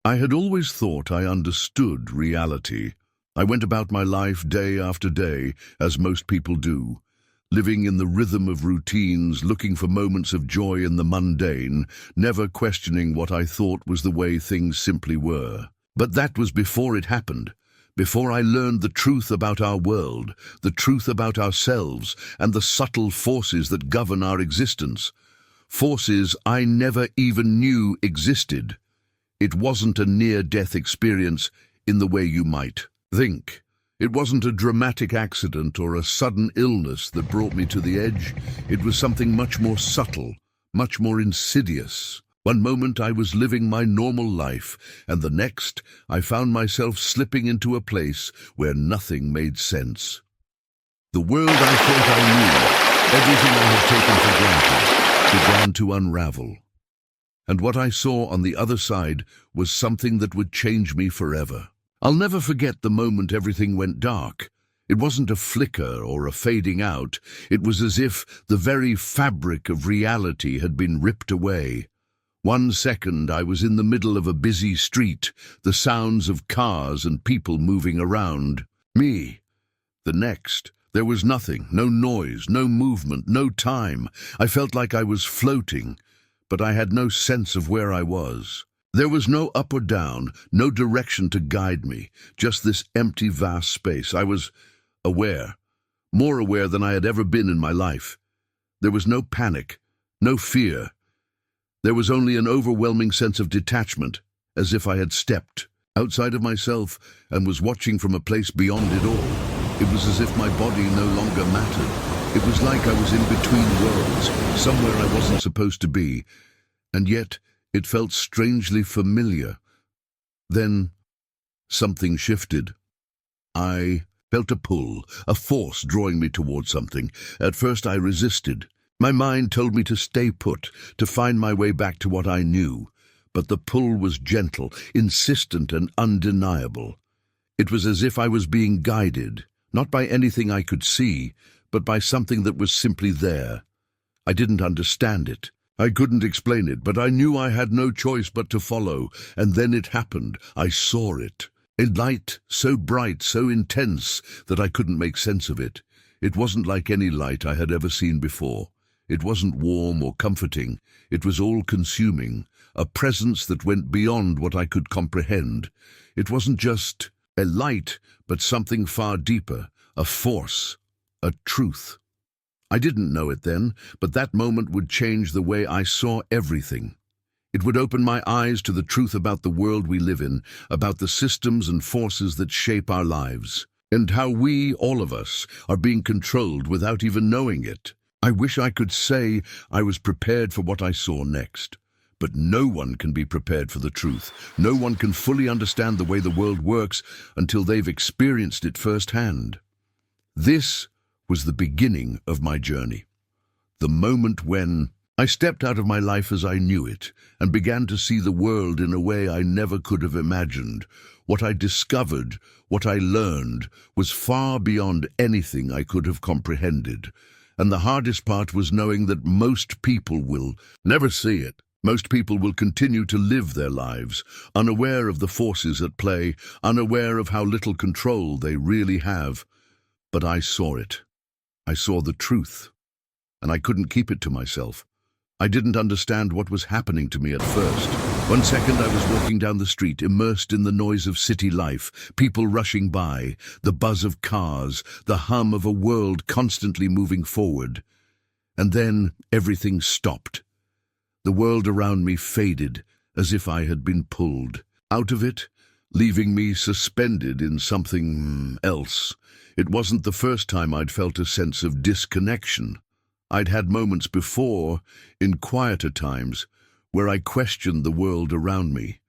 I had always thought I understood reality. I went about my life day after day, as most people do, living in the rhythm of routines, looking for moments of joy in the mundane, never questioning what I thought was the way things simply were. But that was before it happened, before I learned the truth about our world, the truth about ourselves, and the subtle forces that govern our existence. Forces I never even knew existed. It wasn't a near-death experience in the way you might think. It wasn't a dramatic accident or a sudden illness that brought me to the edge. It was something much more subtle, much more insidious. One moment I was living my normal life, and the next I found myself slipping into a place where nothing made sense. The world I thought I knew, everything I had taken for granted, began to unravel. And what I saw on the other side was something that would change me forever. I'll never forget the moment everything went dark. It wasn't a flicker or a fading out. It was as if the very fabric of reality had been ripped away. 1 second I was in the middle of a busy street, the sounds of cars and people moving around me. The next, there was nothing, no noise, no movement, no time. I felt like I was floating, but I had no sense of where I was. There was no up or down, no direction to guide me, just this empty, vast space. I was aware, more aware than I had ever been in my life. There was no panic, no fear. There was only an overwhelming sense of detachment, as if I had stepped outside of myself and was watching from a place beyond it all. It was as if my body no longer mattered. It was like I was in between worlds, somewhere I wasn't supposed to be, and yet it felt strangely familiar. Then something shifted. I felt a pull, a force drawing me towards something. At first I resisted. My mind told me to stay put, to find my way back to what I knew. But the pull was gentle, insistent and undeniable. It was as if I was being guided, not by anything I could see, but by something that was simply there. I didn't understand it. I couldn't explain it, but I knew I had no choice but to follow, and then it happened. I saw it. A light so bright, so intense, that I couldn't make sense of it. It wasn't like any light I had ever seen before. It wasn't warm or comforting. It was all-consuming, a presence that went beyond what I could comprehend. It wasn't just a light, but something far deeper, a force, a truth. I didn't know it then, but that moment would change the way I saw everything. It would open my eyes to the truth about the world we live in, about the systems and forces that shape our lives, and how we, all of us, are being controlled without even knowing it. I wish I could say I was prepared for what I saw next. But no one can be prepared for the truth. No one can fully understand the way the world works until they've experienced it firsthand. This was the beginning of my journey. The moment when I stepped out of my life as I knew it and began to see the world in a way I never could have imagined. What I discovered, what I learned, was far beyond anything I could have comprehended. And the hardest part was knowing that most people will never see it. Most people will continue to live their lives, unaware of the forces at play, unaware of how little control they really have. But I saw it. I saw the truth, and I couldn't keep it to myself. I didn't understand what was happening to me at first. 1 second I was walking down the street, immersed in the noise of city life, people rushing by, the buzz of cars, the hum of a world constantly moving forward. And then everything stopped. The world around me faded, as if I had been pulled out of it, leaving me suspended in something else. It wasn't the first time I'd felt a sense of disconnection. I'd had moments before, in quieter times, where I questioned the world around me.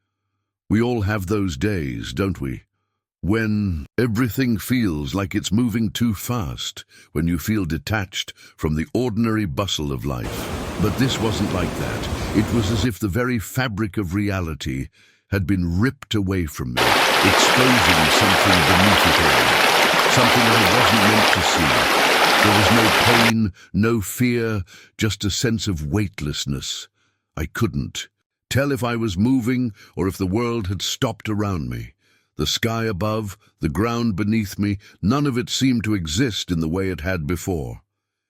We all have those days, don't we? When everything feels like it's moving too fast, when you feel detached from the ordinary bustle of life. But this wasn't like that. It was as if the very fabric of reality had been ripped away from me, exposing something beneath it all. Something I wasn't meant to see. There was no pain, no fear, just a sense of weightlessness. I couldn't tell if I was moving or if the world had stopped around me. The sky above, the ground beneath me, none of it seemed to exist in the way it had before.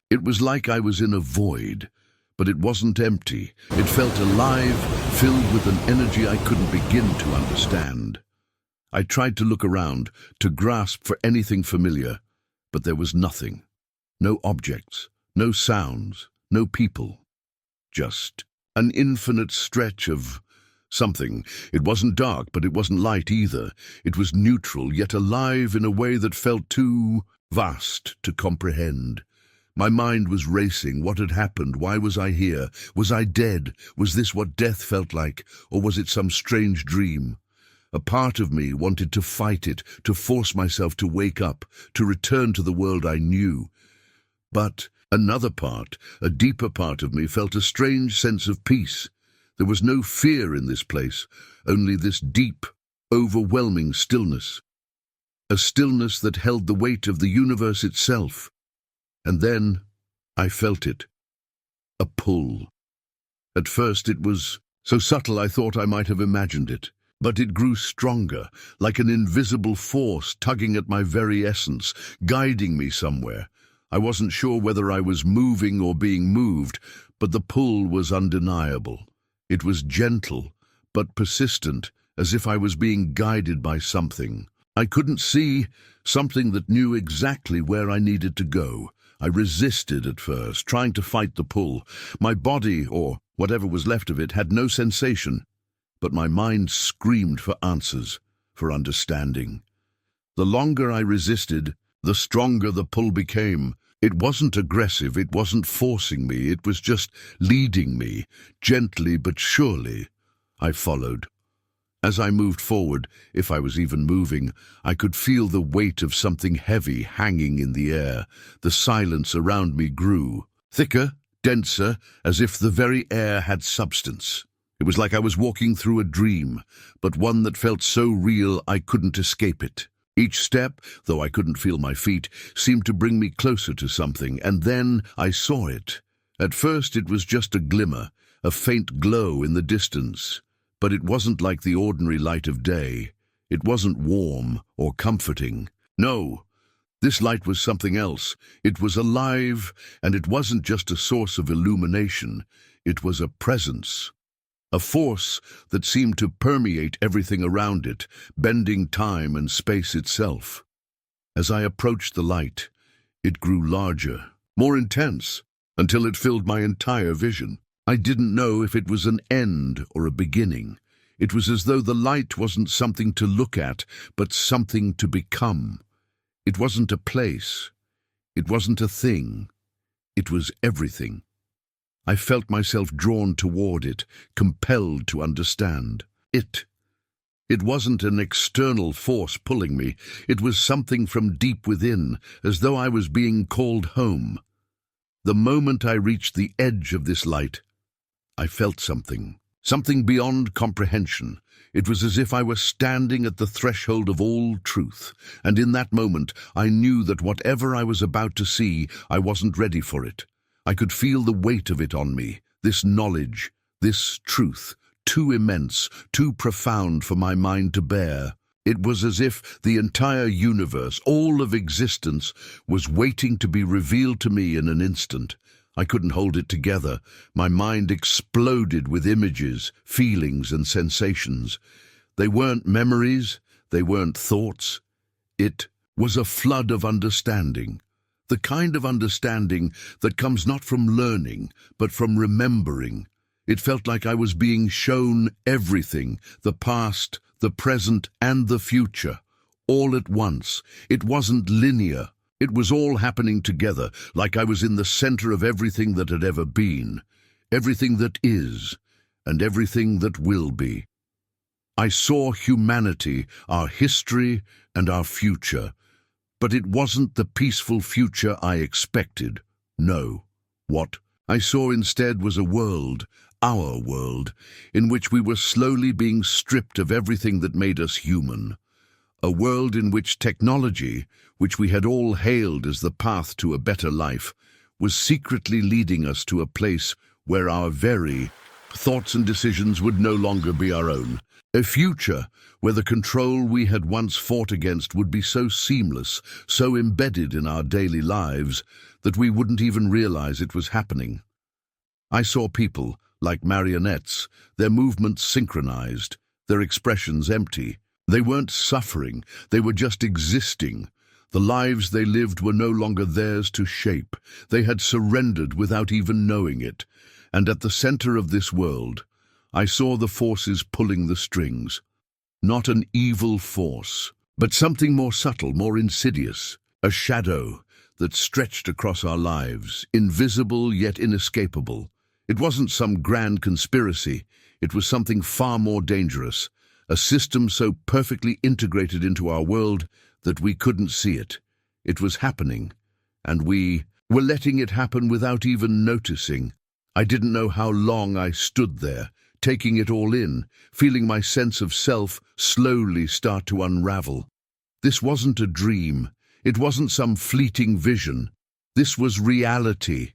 It was like I was in a void, but it wasn't empty. It felt alive, filled with an energy I couldn't begin to understand. I tried to look around, to grasp for anything familiar, but there was nothing. No objects, no sounds, no people. Just an infinite stretch of something. It wasn't dark, but it wasn't light either. It was neutral, yet alive in a way that felt too vast to comprehend. My mind was racing. What had happened? Why was I here? Was I dead? Was this what death felt like? Or was it some strange dream? A part of me wanted to fight it, to force myself to wake up, to return to the world I knew. But another part, a deeper part of me, felt a strange sense of peace. There was no fear in this place, only this deep, overwhelming stillness. A stillness that held the weight of the universe itself. And then I felt it. A pull. At first it was so subtle I thought I might have imagined it. But it grew stronger, like an invisible force tugging at my very essence, guiding me somewhere. I wasn't sure whether I was moving or being moved, but the pull was undeniable. It was gentle, but persistent, as if I was being guided by something. I couldn't see, something that knew exactly where I needed to go. I resisted at first, trying to fight the pull. My body, or whatever was left of it, had no sensation. But my mind screamed for answers, for understanding. The longer I resisted, the stronger the pull became. It wasn't aggressive, it wasn't forcing me, it was just leading me, gently but surely. I followed. As I moved forward, if I was even moving, I could feel the weight of something heavy hanging in the air. The silence around me grew, thicker, denser, as if the very air had substance. It was like I was walking through a dream, but one that felt so real I couldn't escape it. Each step, though I couldn't feel my feet, seemed to bring me closer to something, and then I saw it. At first it was just a glimmer, a faint glow in the distance, but it wasn't like the ordinary light of day. It wasn't warm or comforting. No, this light was something else. It was alive, and it wasn't just a source of illumination. It was a presence. A force that seemed to permeate everything around it, bending time and space itself. As I approached the light, it grew larger, more intense, until it filled my entire vision. I didn't know if it was an end or a beginning. It was as though the light wasn't something to look at, but something to become. It wasn't a place. It wasn't a thing. It was everything. I felt myself drawn toward it, compelled to understand. It wasn't an external force pulling me. It was something from deep within, as though I was being called home. The moment I reached the edge of this light, I felt something beyond comprehension. It was as if I were standing at the threshold of all truth, and in that moment I knew that whatever I was about to see, I wasn't ready for it. I could feel the weight of it on me, this knowledge, this truth, too immense, too profound for my mind to bear. It was as if the entire universe, all of existence, was waiting to be revealed to me in an instant. I couldn't hold it together. My mind exploded with images, feelings, and sensations. They weren't memories, they weren't thoughts. It was a flood of understanding. The kind of understanding that comes not from learning, but from remembering. It felt like I was being shown everything, the past, the present, and the future, all at once. It wasn't linear. It was all happening together, like I was in the center of everything that had ever been, everything that is, and everything that will be. I saw humanity, our history, and our future. But it wasn't the peaceful future I expected. No. What I saw instead was a world, our world, in which we were slowly being stripped of everything that made us human. A world in which technology, which we had all hailed as the path to a better life, was secretly leading us to a place where our very thoughts and decisions would no longer be our own. A future where the control we had once fought against would be so seamless, so embedded in our daily lives, that we wouldn't even realize it was happening. I saw people, like marionettes, their movements synchronized, their expressions empty. They weren't suffering, they were just existing. The lives they lived were no longer theirs to shape. They had surrendered without even knowing it. And at the center of this world, I saw the forces pulling the strings. Not an evil force, but something more subtle, more insidious. A shadow that stretched across our lives, invisible yet inescapable. It wasn't some grand conspiracy. It was something far more dangerous. A system so perfectly integrated into our world that we couldn't see it. It was happening, and we were letting it happen without even noticing. I didn't know how long I stood there, taking it all in, feeling my sense of self slowly start to unravel. This wasn't a dream. It wasn't some fleeting vision. This was reality.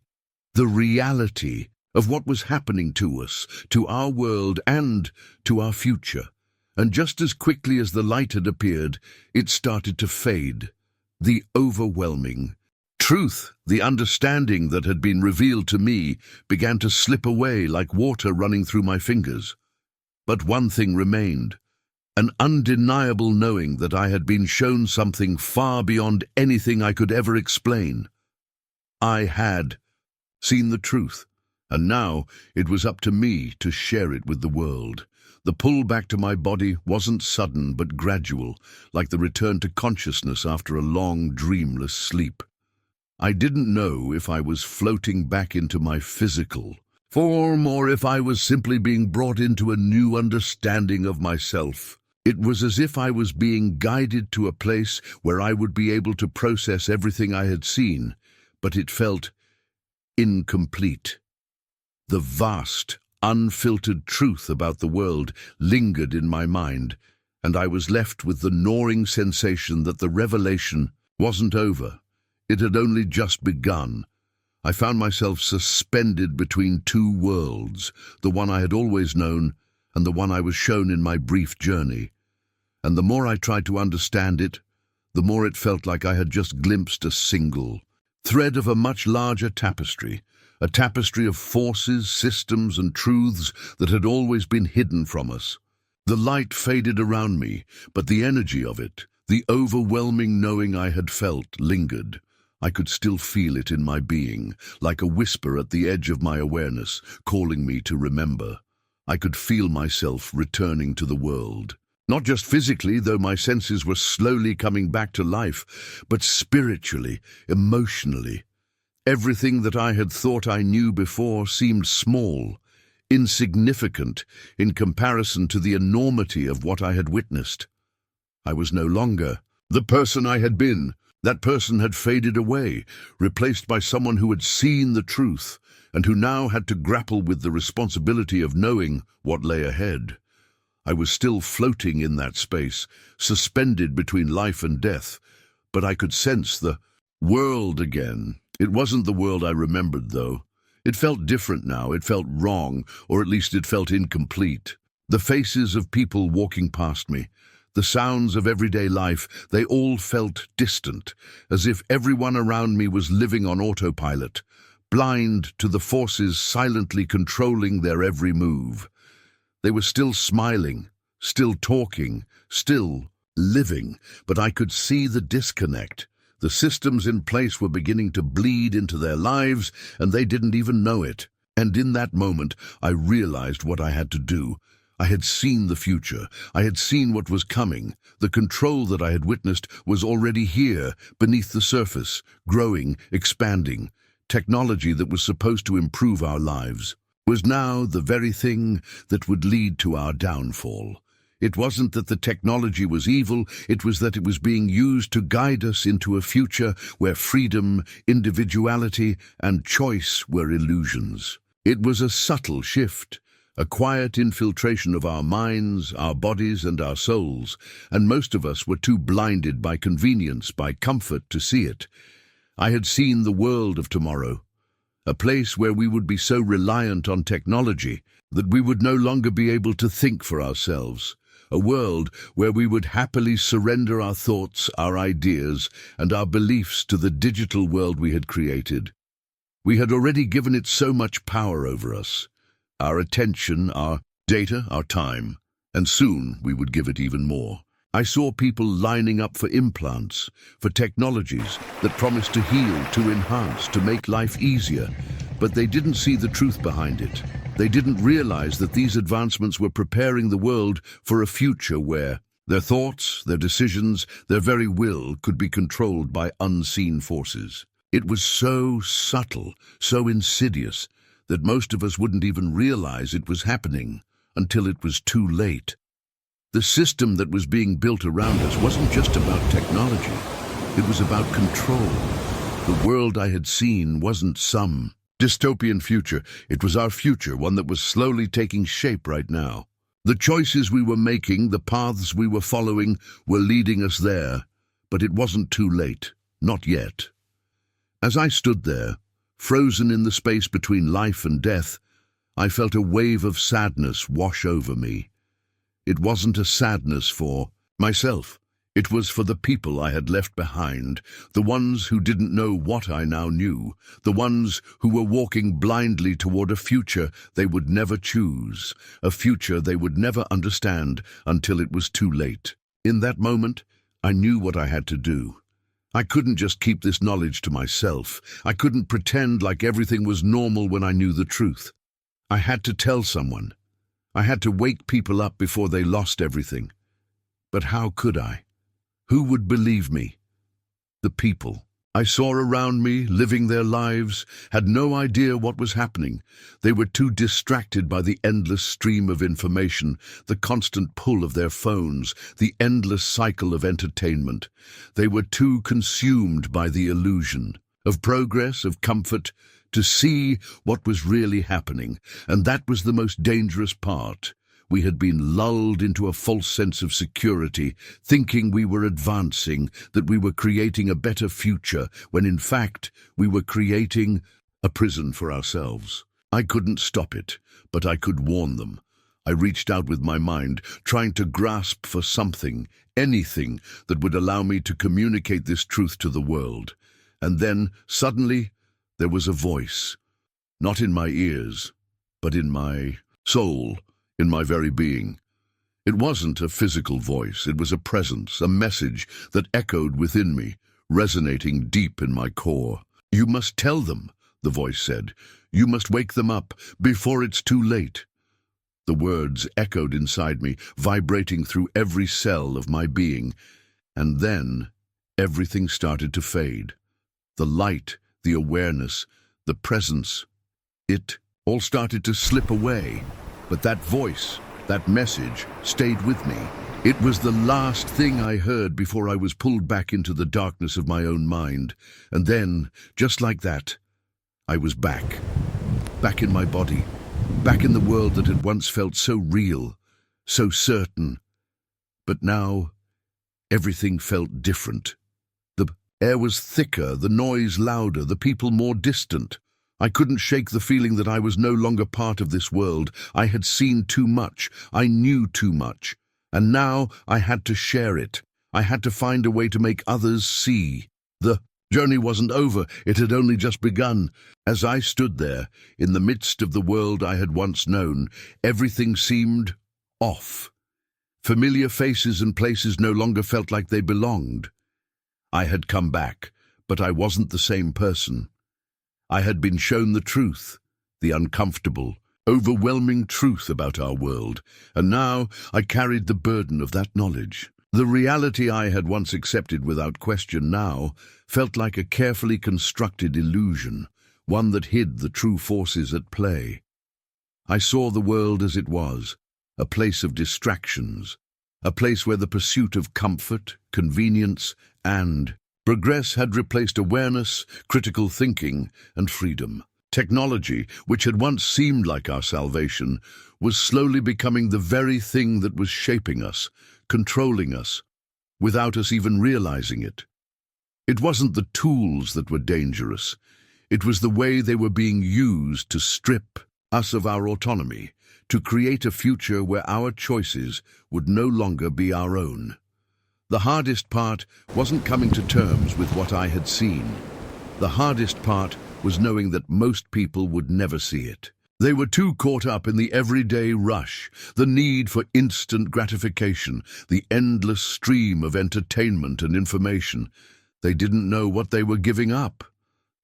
The reality of what was happening to us, to our world, and to our future. And just as quickly as the light had appeared, it started to fade. The overwhelming truth, the understanding that had been revealed to me, began to slip away like water running through my fingers. But one thing remained, an undeniable knowing that I had been shown something far beyond anything I could ever explain. I had seen the truth, and now it was up to me to share it with the world. The pull back to my body wasn't sudden but gradual, like the return to consciousness after a long, dreamless sleep. I didn't know if I was floating back into my physical form or if I was simply being brought into a new understanding of myself. It was as if I was being guided to a place where I would be able to process everything I had seen, but it felt incomplete. The vast, unfiltered truth about the world lingered in my mind, and I was left with the gnawing sensation that the revelation wasn't over. It had only just begun. I found myself suspended between two worlds, the one I had always known and the one I was shown in my brief journey. And the more I tried to understand it, the more it felt like I had just glimpsed a single thread of a much larger tapestry, a tapestry of forces, systems, and truths that had always been hidden from us. The light faded around me, but the energy of it, the overwhelming knowing I had felt, lingered. I could still feel it in my being, like a whisper at the edge of my awareness, calling me to remember. I could feel myself returning to the world. Not just physically, though my senses were slowly coming back to life, but spiritually, emotionally. Everything that I had thought I knew before seemed small, insignificant in comparison to the enormity of what I had witnessed. I was no longer the person I had been. That person had faded away, replaced by someone who had seen the truth and who now had to grapple with the responsibility of knowing what lay ahead. I was still floating in that space, suspended between life and death, but I could sense the world again. It wasn't the world I remembered, though. It felt different now. It felt wrong, or at least it felt incomplete. The faces of people walking past me, the sounds of everyday life, they all felt distant, as if everyone around me was living on autopilot, blind to the forces silently controlling their every move. They were still smiling, still talking, still living, but I could see the disconnect. The systems in place were beginning to bleed into their lives, and they didn't even know it. And in that moment, I realized what I had to do. I had seen the future. I had seen what was coming. The control that I had witnessed was already here, beneath the surface, growing, expanding. Technology that was supposed to improve our lives was now the very thing that would lead to our downfall. It wasn't that the technology was evil, it was that it was being used to guide us into a future where freedom, individuality, and choice were illusions. It was a subtle shift, a quiet infiltration of our minds, our bodies, and our souls, and most of us were too blinded by convenience, by comfort, to see it. I had seen the world of tomorrow, a place where we would be so reliant on technology that we would no longer be able to think for ourselves, a world where we would happily surrender our thoughts, our ideas, and our beliefs to the digital world we had created. We had already given it so much power over us, our attention, our data, our time, and soon we would give it even more. I saw people lining up for implants, for technologies that promised to heal, to enhance, to make life easier, but they didn't see the truth behind it. They didn't realize that these advancements were preparing the world for a future where their thoughts, their decisions, their very will could be controlled by unseen forces. It was so subtle, so insidious, that most of us wouldn't even realize it was happening until it was too late. The system that was being built around us wasn't just about technology. It was about control. The world I had seen wasn't some dystopian future. It was our future, one that was slowly taking shape right now. The choices we were making, the paths we were following, were leading us there, but it wasn't too late. Not yet. As I stood there, frozen in the space between life and death, I felt a wave of sadness wash over me. It wasn't a sadness for myself. It was for the people I had left behind, the ones who didn't know what I now knew, the ones who were walking blindly toward a future they would never choose, a future they would never understand until it was too late. In that moment, I knew what I had to do. I couldn't just keep this knowledge to myself. I couldn't pretend like everything was normal when I knew the truth. I had to tell someone. I had to wake people up before they lost everything. But how could I? Who would believe me? The people I saw around me, living their lives, had no idea what was happening. They were too distracted by the endless stream of information, the constant pull of their phones, the endless cycle of entertainment. They were too consumed by the illusion of progress, of comfort, to see what was really happening. And that was the most dangerous part. We had been lulled into a false sense of security, thinking we were advancing, that we were creating a better future, when in fact we were creating a prison for ourselves. I couldn't stop it, but I could warn them. I reached out with my mind, trying to grasp for something, anything that would allow me to communicate this truth to the world. And then, suddenly, there was a voice, not in my ears, but in my soul, in my very being. It wasn't a physical voice, it was a presence, a message that echoed within me, resonating deep in my core. "You must tell them," the voice said. "You must wake them up before it's too late." The words echoed inside me, vibrating through every cell of my being. And then everything started to fade. The light, the awareness, the presence, it all started to slip away. But that voice, that message, stayed with me. It was the last thing I heard before I was pulled back into the darkness of my own mind. And then, just like that, I was back. Back in my body. Back in the world that had once felt so real, so certain. But now, everything felt different. The air was thicker, the noise louder, the people more distant. I couldn't shake the feeling that I was no longer part of this world. I had seen too much. I knew too much. And now I had to share it. I had to find a way to make others see. The journey wasn't over. It had only just begun. As I stood there, in the midst of the world I had once known, everything seemed off. Familiar faces and places no longer felt like they belonged. I had come back, but I wasn't the same person. I had been shown the truth, the uncomfortable, overwhelming truth about our world, and now I carried the burden of that knowledge. The reality I had once accepted without question now felt like a carefully constructed illusion, one that hid the true forces at play. I saw the world as it was, a place of distractions, a place where the pursuit of comfort, convenience, and progress had replaced awareness, critical thinking, and freedom. Technology, which had once seemed like our salvation, was slowly becoming the very thing that was shaping us, controlling us, without us even realizing it. It wasn't the tools that were dangerous. It was the way they were being used to strip us of our autonomy, to create a future where our choices would no longer be our own. The hardest part wasn't coming to terms with what I had seen. The hardest part was knowing that most people would never see it. They were too caught up in the everyday rush, the need for instant gratification, the endless stream of entertainment and information. They didn't know what they were giving up.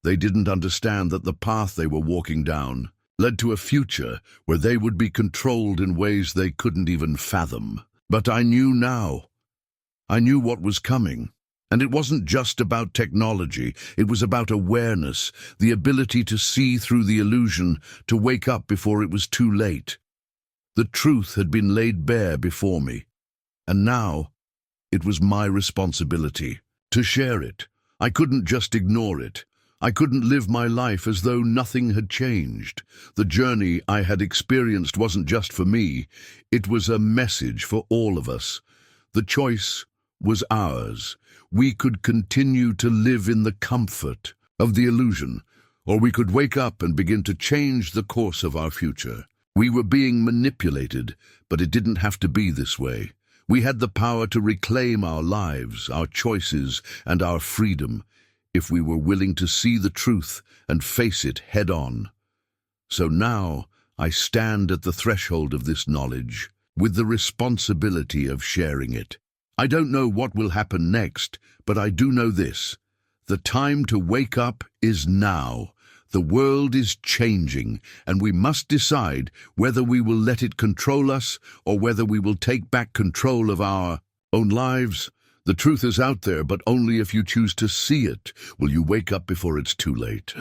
They didn't understand that the path they were walking down led to a future where they would be controlled in ways they couldn't even fathom. But I knew now. I knew what was coming. And it wasn't just about technology, it was about awareness, the ability to see through the illusion, to wake up before it was too late. The truth had been laid bare before me, and now it was my responsibility to share it. I couldn't just ignore it. I couldn't live my life as though nothing had changed. The journey I had experienced wasn't just for me, it was a message for all of us. The choice was ours. We could continue to live in the comfort of the illusion, or we could wake up and begin to change the course of our future. We were being manipulated, but it didn't have to be this way. We had the power to reclaim our lives, our choices, and our freedom, if we were willing to see the truth and face it head-on. So now I stand at the threshold of this knowledge, with the responsibility of sharing it. I don't know what will happen next, but I do know this. The time to wake up is now. The world is changing, and we must decide whether we will let it control us or whether we will take back control of our own lives. The truth is out there, but only if you choose to see it will you wake up before it's too late.